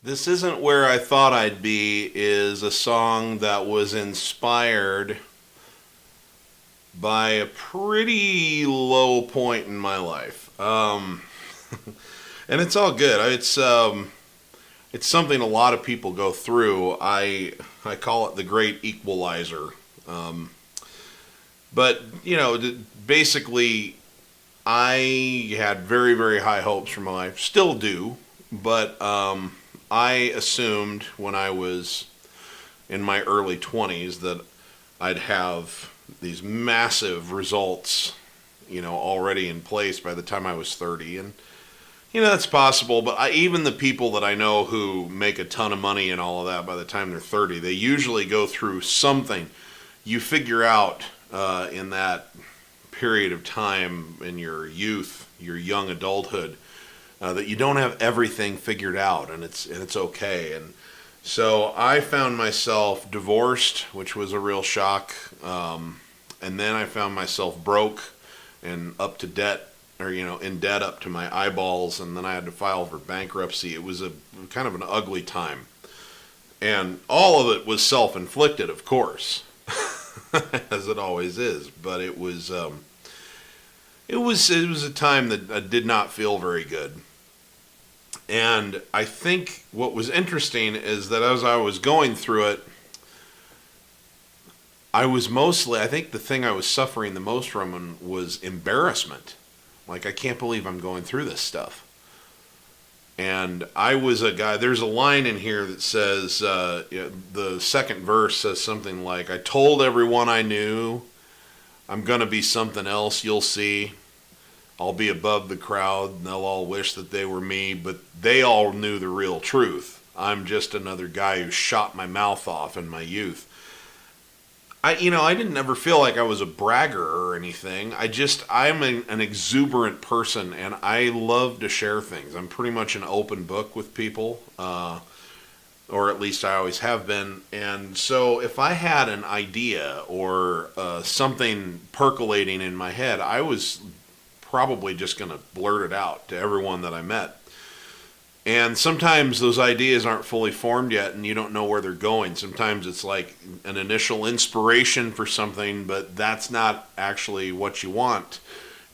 This Isn't Where I Thought I'd Be is a song that was inspired by a pretty low point in my life. And it's all good. It's something a lot of people go through. I call it the great equalizer. Um, but, basically, I had very, very high hopes for my life. Still do. But I assumed when I was in my early 20s that I'd have these massive results, already in place by the time I was 30. And, that's possible. But even the people that I know who make a ton of money and all of that by the time they're 30, they usually go through something. You figure out in that period of time in your youth, your young adulthood, that you don't have everything figured out, and it's okay. And so I found myself divorced, which was a real shock. And then I found myself broke and up to debt, or in debt up to my eyeballs, and then I had to file for bankruptcy. It was a kind of an ugly time, and all of it was self-inflicted, of course, as it always is. But it was a time that did not feel very good. And I think what was interesting is that as I was going through it, I think the thing I was suffering the most from was embarrassment. Like, I can't believe I'm going through this stuff. And I was a guy, there's a line in here that says, the second verse says something like, I told everyone I knew, I'm going to be something else, you'll see. I'll be above the crowd, and they'll all wish that they were me, but they all knew the real truth. I'm just another guy who shot my mouth off in my youth. I didn't ever feel like I was a bragger or anything. I'm an exuberant person, and I love to share things. I'm pretty much an open book with people, or at least I always have been. And so if I had an idea or something percolating in my head, I was probably just going to blurt it out to everyone that I met. And sometimes those ideas aren't fully formed yet and you don't know where they're going. Sometimes it's like an initial inspiration for something, but that's not actually what you want.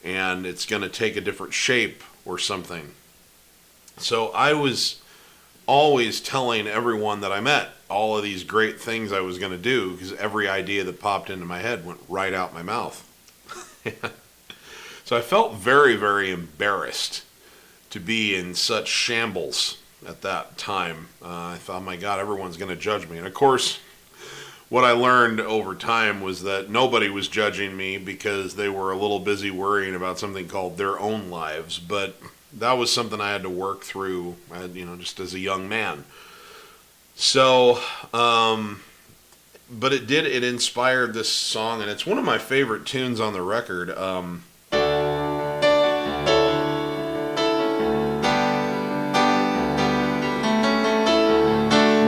And it's going to take a different shape or something. So I was always telling everyone that I met all of these great things I was going to do, because every idea that popped into my head went right out my mouth. So I felt very, very embarrassed to be in such shambles at that time. I thought, oh my God, everyone's going to judge me. And of course, what I learned over time was that nobody was judging me because they were a little busy worrying about something called their own lives. But that was something I had to work through, just as a young man. So, but it inspired this song, and it's one of my favorite tunes on the record.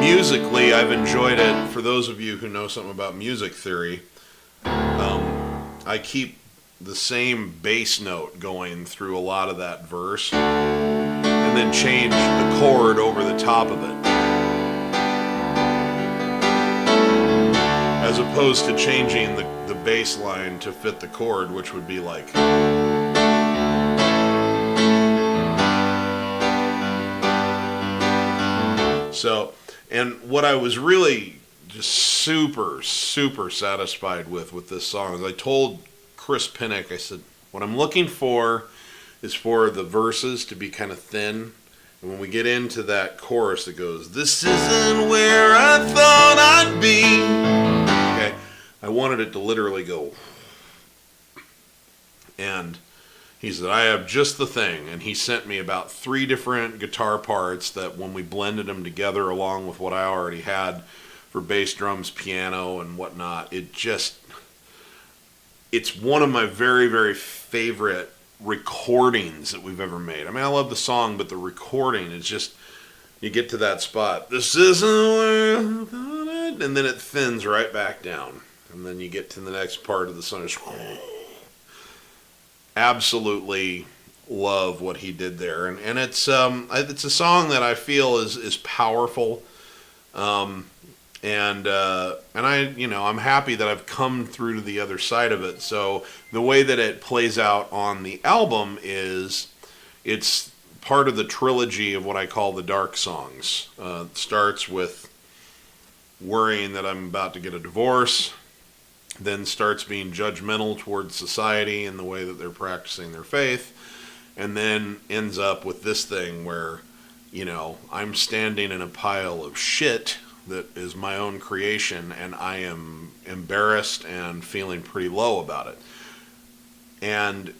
Musically, I've enjoyed it. For those of you who know something about music theory, I keep the same bass note going through a lot of that verse, and then change the chord over the top of it, as opposed to changing the bass line to fit the chord, which would be like. So, and what I was really just super, super satisfied with this song is I told Chris Pinnock, I said, what I'm looking for is for the verses to be kind of thin. And when we get into that chorus that goes, this isn't where I thought I'd be. Okay, I wanted it to literally go. And he said, I have just the thing. And he sent me about 3 different guitar parts that when we blended them together along with what I already had for bass, drums, piano, and whatnot, it's one of my very, very favorite recordings that we've ever made. I mean, I love the song, but the recording is just, you get to that spot, this isn't where I thought I'd, and then it thins right back down. And then you get to the next part of the song, absolutely love what he did there, and it's a song that I feel is powerful, and I'm happy that I've come through to the other side of it. So the way that it plays out on the album is it's part of the trilogy of what I call the dark songs. It starts with worrying that I'm about to get a divorce, then starts being judgmental towards society and the way that they're practicing their faith, and then ends up with this thing where, I'm standing in a pile of shit that is my own creation, and I am embarrassed and feeling pretty low about it. And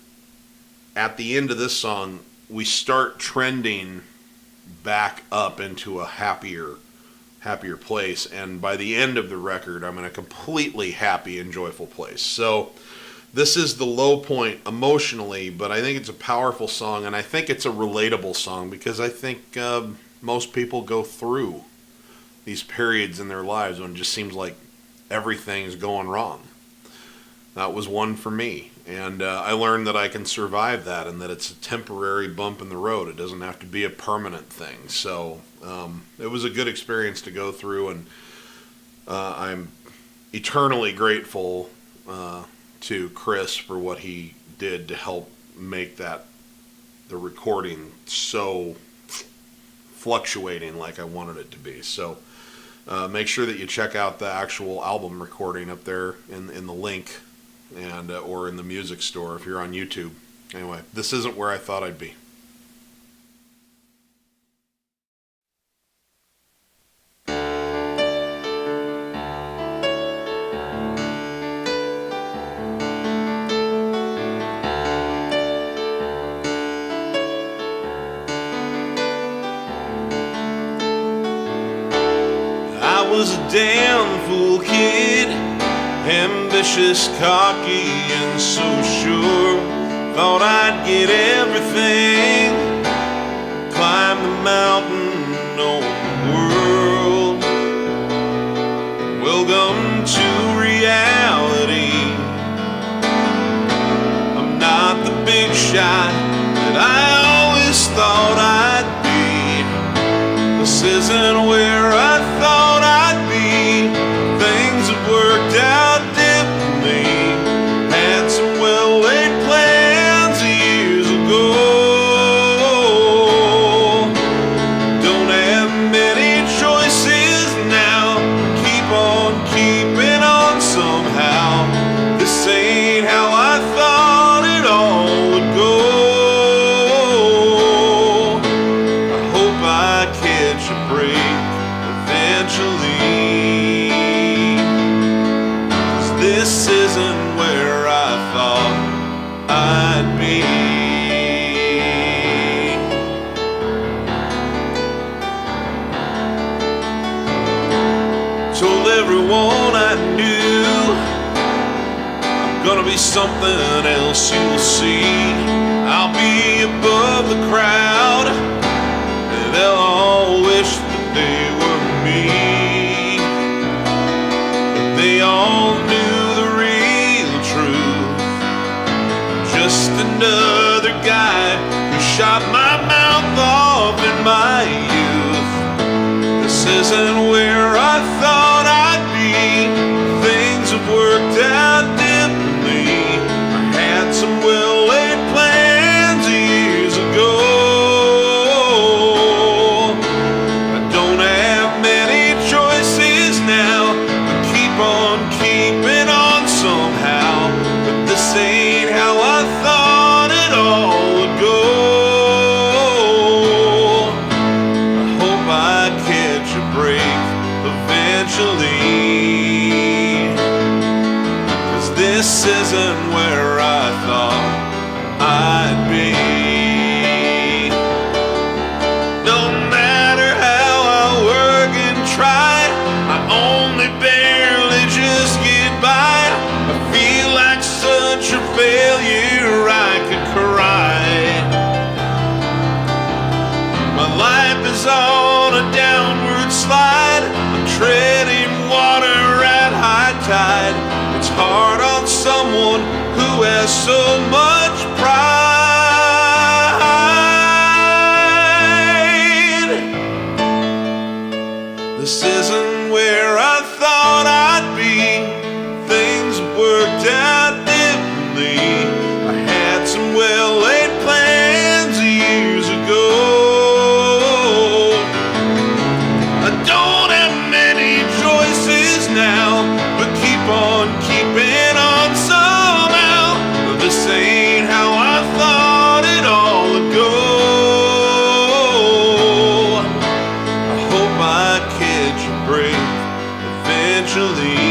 at the end of this song, we start trending back up into a happier place, and by the end of the record, I'm in a completely happy and joyful place. So this is the low point emotionally, but I think it's a powerful song, and I think it's a relatable song because I think most people go through these periods in their lives when it just seems like everything's going wrong. That was one for me, and I learned that I can survive that and that it's a temporary bump in the road. It doesn't have to be a permanent thing. So it was a good experience to go through, and I'm eternally grateful to Chris for what he did to help make the recording so fluctuating like I wanted it to be. So make sure that you check out the actual album recording up there in the link, and or in the music store if you're on YouTube. Anyway, this isn't where I thought I'd be. I was a damn fool kid, ambitious, cocky, and so sure. Thought I'd get everything, climb the mountain, own the world. Welcome to reality. I'm not the big shot that I always thought I'd be. This isn't where I thought I'd be. Things have worked out differently. Had some well-laid plans years ago. Don't have many choices now. Keep on keeping on somehow. This ain't how I thought it all would go. I hope I catch a break eventually. This isn't where I thought I'd be. Told everyone I knew I'm gonna be something else, you'll see. I'll be above the crowd, and they'll all wish that they were me. But they all knew the real truth. Just another guy who shot my mouth off in my youth. This isn't where I thought I'd be. Things have worked out differently. I had some well-laid plans years ago. I don't have many choices now. I keep on keeping on somehow. But this ain't how I thought it all would go. I hope I catch a break eventually. 'Cause this isn't where I thought I'd be. No matter how I work and try, I only barely just get by. I feel like such a failure, I could cry. My life is on a downward slide. I'm treading water at high tide. It's hard on someone who has so much pride. This isn't where I thought I'd be. Things worked out differently. I had some well-laid plans years ago. I don't have many choices now, but keep on keeping on somehow. This ain't how I thought it all would go. I hope I catch a break eventually.